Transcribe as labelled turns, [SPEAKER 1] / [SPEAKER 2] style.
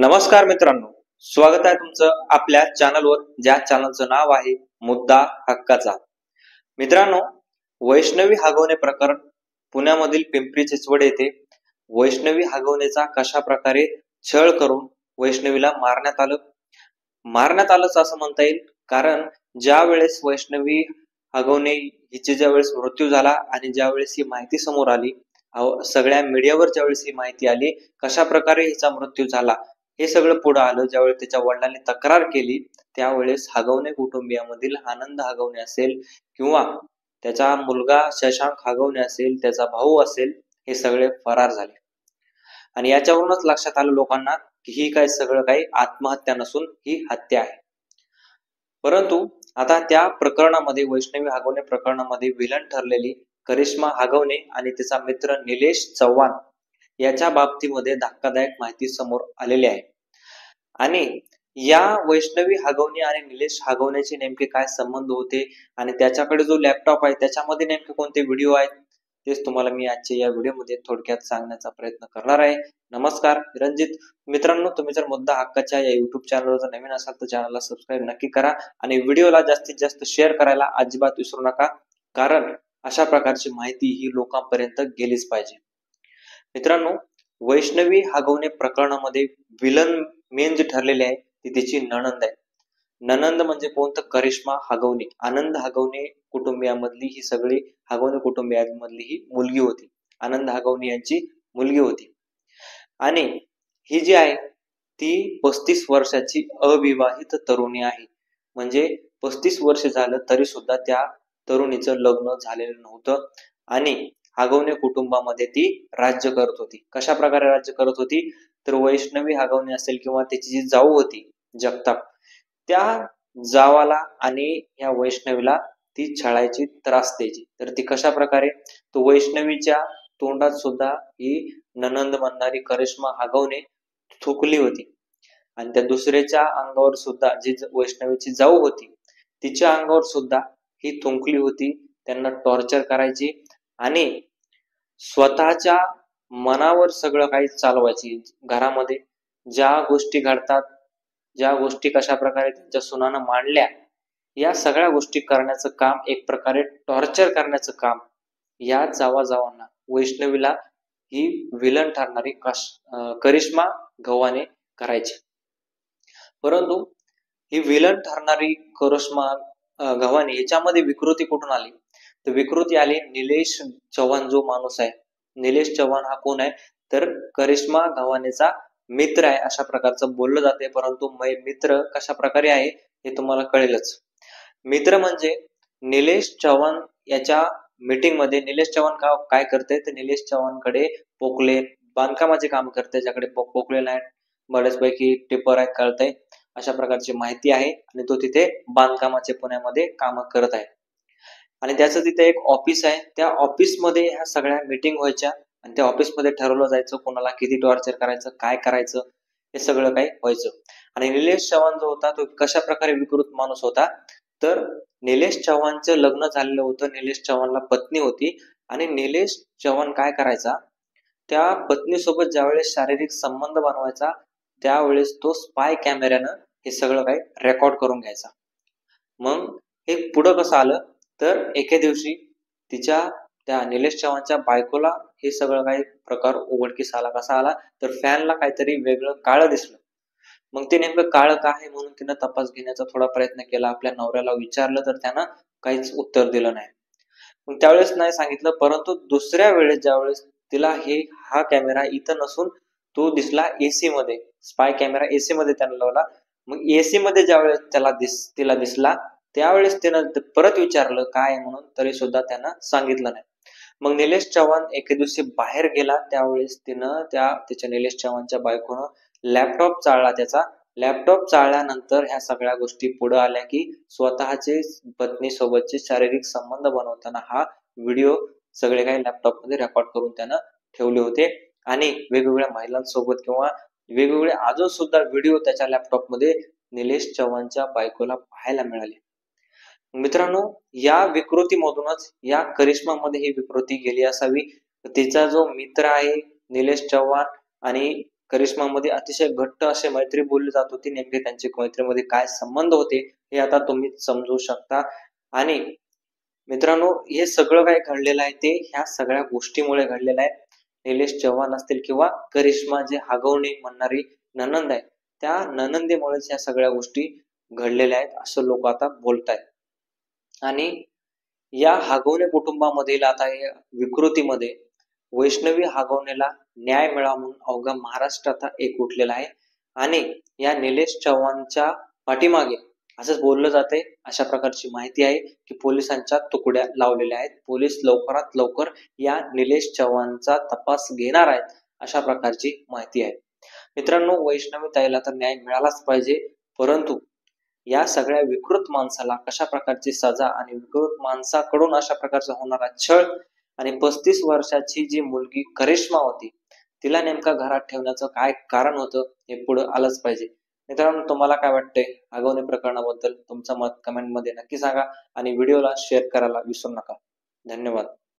[SPEAKER 1] नमस्कार मित्रांनो, स्वागत आहे तुमचं आपल्या चॅनलवर, ज्या चॅनलचं नाव आहे मुद्दा हक्काचा। मित्रांनो, वैष्णवी हगवणे प्रकरण पुण्यामधील पिंपरी चिंचवड येथे वैष्णवी हगवणेचा कशा प्रकारे छळ करून वैष्णवीला मारण्यात आलंच असं म्हणता येईल। कारण ज्या वेळेस वैष्णवी हगवणे हिचे ज्या वेळेस मृत्यू झाला आणि ज्या वेळेस ही माहिती समोर आली, सगळ्या मीडियावर ज्या वेळेस ही माहिती आली कशा प्रकारे हिचा मृत्यू झाला हे सगळं पुढे आलं, ज्यावेळेस त्याच्या वडिलांनी तक्रार केली त्यावेळेस हगवणे कुटुंबियामधील आनंद हगवणे असेल किंवा त्याचा मुलगा शशांक हगवणे असेल, त्याचा भाऊ असेल, हे सगळे फरार झाले। आणि याच्यावरूनच लक्षात आलं लोकांना की ही काय सगळं काही आत्महत्या नसून ही हत्या आहे। परंतु आता त्या प्रकरणामध्ये, वैष्णवी हगवणे प्रकरणामध्ये विलन ठरलेली करिश्मा हगवणे आणि तिचा मित्र निलेश चव्हाण याच्या बाबतीमध्ये धक्कादायक माहिती समोर आलेली आहे। आणि या वैष्णवी हगवणे आणि निलेश हगवण्याचे नेमके काय संबंध होते आणि त्याच्याकडे जो लॅपटॉप आहे त्याच्यामध्ये नेमके कोणते व्हिडिओ आहेत तेच तुम्हाला मी आजच्या या व्हिडिओमध्ये थोडक्यात सांगण्याचा प्रयत्न करणार आहे। नमस्कार, रणजित। मित्रांनो, तुम्ही जर मुद्दा हक्काच्या या युट्यूब चॅनलवर जर नवीन असाल तर चॅनलला सबस्क्राईब नक्की करा आणि व्हिडिओला जास्तीत जास्त शेअर करायला अजिबात विसरू नका, कारण अशा प्रकारची माहिती ही लोकांपर्यंत गेलीच पाहिजे। मित्रांनो, वैष्णवी हगवणे प्रकरणामध्ये विलन मेन जे ठरलेले आहे ती तिची नणंद आहे। नणंद म्हणजे कोणतं? करिश्मा हगवणे, आनंद हगवणे कुटुंबियामधली ही सगळी हगवणे कुटुंबियामधली ही मुलगी होती, आनंद हगवणे यांची मुलगी होती। आणि ही जी आहे ती 35 वर्षाची अविवाहित तरुणी आहे। म्हणजे 35 वर्ष झालं तरी सुद्धा त्या तरुणीचं लग्न झालेलं नव्हतं आणि हगवणे कुटुंबामध्ये ती राज्य करत होती। कशा प्रकारे राज्य करत होती? तर वैष्णवी हगवणे असेल किंवा त्याची जी जाऊ होती जगताप, त्या जावाला आणि या वैष्णवीला ती छळायची, त्रास द्यायची। तर ती कशा प्रकारे? तो वैष्णवीच्या तोंडात सुद्धा ही नणंद म्हणणारी करिश्मा हगवणे थुकली होती आणि त्या दुसऱ्याच्या अंगावर सुद्धा, जी वैष्णवीची जाऊ होती तिच्या अंगावर सुद्धा ही थुंकली होती। त्यांना टॉर्चर करायची आणि स्वतःच्या मनावर सगळं काही चालवायची। घरामध्ये ज्या गोष्टी घडतात, ज्या गोष्टी कशा प्रकारे त्यांच्या सुनानं मांडल्या, या सगळ्या गोष्टी करण्याचं काम, एक प्रकारे टॉर्चर करण्याचं काम या जावांना, वैष्णवीला ही विलन ठरणारी करिश्मा गव्हाणे करायची। परंतु ही विलन ठरणारी करिश्मा गव्हाणे याच्यामध्ये विकृती कुठून आली? तर विकृती आली निलेश चव्हाण जो माणूस आहे। निलेश चव्हाण हा कोण आहे? तर करिश्मा गव्हाणेचा मित्र आहे अशा प्रकारचं बोललं जाते। परंतु मित्र कशा प्रकारे आहे हे तुम्हाला कळेलच। मित्र म्हणजे निलेश चव्हाण याच्या मीटिंग मध्ये निलेश चव्हाण काय करते? तर निलेश चव्हाणकडे पोकले बांधकामाचे काम करते, ज्याकडे पोकले नाहीत, बऱ्याचपैकी टिपर आहेत, कळतंय अशा प्रकारची माहिती आहे आणि तो तिथे बांधकामाचे पुण्यामध्ये काम करत आहे। आणि त्याचं तिथे एक ऑफिस आहे, त्या ऑफिसमध्ये ह्या सगळ्या मीटिंग व्हायच्या आणि त्या ऑफिसमध्ये ठरवलं जायचं कोणाला किती टॉर्चर करायचं, काय करायचं, हे सगळं काही व्हायचं। आणि निलेश चव्हाण जो होता तो कशा प्रकारे विकृत माणूस होता? तर निलेश चव्हाणचं लग्न झालेलं होतं, निलेश चव्हाणला पत्नी होती आणि निलेश चव्हाण काय करायचा? त्या पत्नीसोबत ज्यावेळेस शारीरिक संबंध बनवायचा त्यावेळेस तो स्पाय कॅमेऱ्यानं हे सगळं काही रेकॉर्ड करून घ्यायचा। मग हे पुढं कसं आलं? तर एके दिवशी त्या निलेश चव्हाणच्या बायकोला हे सगळं काही प्रकार उघडकीस आला। कसा आला? तर फॅनला काहीतरी वेगळं काळं दिसलं। मग ते नेमकं काळं काय आहे म्हणून तिनं तपास घेण्याचा थोडा प्रयत्न केला, आपल्या नवऱ्याला विचारलं तर त्यानं काहीच उत्तर दिलं नाही। मग त्यावेळेस नाही सांगितलं, परंतु दुसऱ्या वेळेस ज्यावेळेस तिला हा कॅमेरा इथं नसून तो दिसला एसी मध्ये, स्पाय कॅमेरा एसी मध्ये त्यानं लावला। मग एसी मध्ये ज्यावेळेस तिला दिसला त्यावेळेस त्यानं परत विचारलं काय म्हणून, तरी सुद्धा त्यानं सांगितलं नाही। मग निलेश चव्हाण एके दिवशी बाहेर गेला, त्यावेळेस त्याच्या निलेश चव्हाणच्या बायकोनं लॅपटॉप चाळला त्याचा। लॅपटॉप चाळल्यानंतर ह्या सगळ्या गोष्टी पुढे आल्या की स्वतःचे पत्नी सोबतचे शारीरिक संबंध बनवताना हा व्हिडिओ सगळे काही लॅपटॉप मध्ये रेकॉर्ड करून त्यानं ठेवले होते आणि वेगवेगळ्या महिलांसोबत किंवा वेगवेगळे अजून सुद्धा व्हिडिओ त्याच्या लॅपटॉप मध्ये निलेश चव्हाणच्या बायकोला पाहायला मिळाले। मित्रांनो, या विकृतीमधूनच या करिश्मामध्ये ही विकृती गेली असावी। तिचा जो मित्र आहे निलेश चव्हाण आणि करिश्मामध्ये अतिशय घट्ट असे मैत्री बोलली जात होती. नेमके त्यांची मैत्रीमध्ये काय संबंध होते हे आता तुम्ही समजू शकता. आणि मित्रांनो, हे सगळं काय घडलेलं आहे ते ह्या सगळ्या गोष्टीमुळे घडलेलं आहे. निलेश चव्हाण असतील किंवा करिश्मा जे हागवणे म्हणणारी नणंद आहे, त्या नणंदीमुळेच ह्या सगळ्या गोष्टी घडलेल्या आहेत असं लोक आता बोलतायत. आणि या हागवणे कुटुंबामधील आता या विकृतीमध्ये वैष्णवी हागवणेला न्याय मिळावा म्हणून अवघा महाराष्ट्र आता एक उठलेला आहे. आणि या निलेश चव्हाणच्या पाठीमागे असंच बोललं जाते, अशा प्रकारची माहिती आहे की पोलिसांच्या तुकड्या लावलेल्या आहेत. पोलीस लवकरात लवकर या निलेश चव्हाणचा तपास घेणार आहेत अशा प्रकारची माहिती आहे. मित्रांनो, वैष्णवी ताईला तर न्याय मिळालाच पाहिजे, परंतु या सगळ्या विकृत माणसाला कशा प्रकारची सजा आणि विकृत माणसाकडून अशा प्रकारचा होणारा छळ आणि 35 वर्षाची जी मुलगी करिश्मा होती तिला नेमका घरात ठेवण्याचं काय कारण होतं हे पुढे आलंच पाहिजे. मित्रांनो, तुम्हाला काय वाटतंय हागवणे प्रकरणाबद्दल? तुमचं मत कमेंट मध्ये नक्की सांगा आणि व्हिडिओला शेअर करायला विसरू नका. धन्यवाद.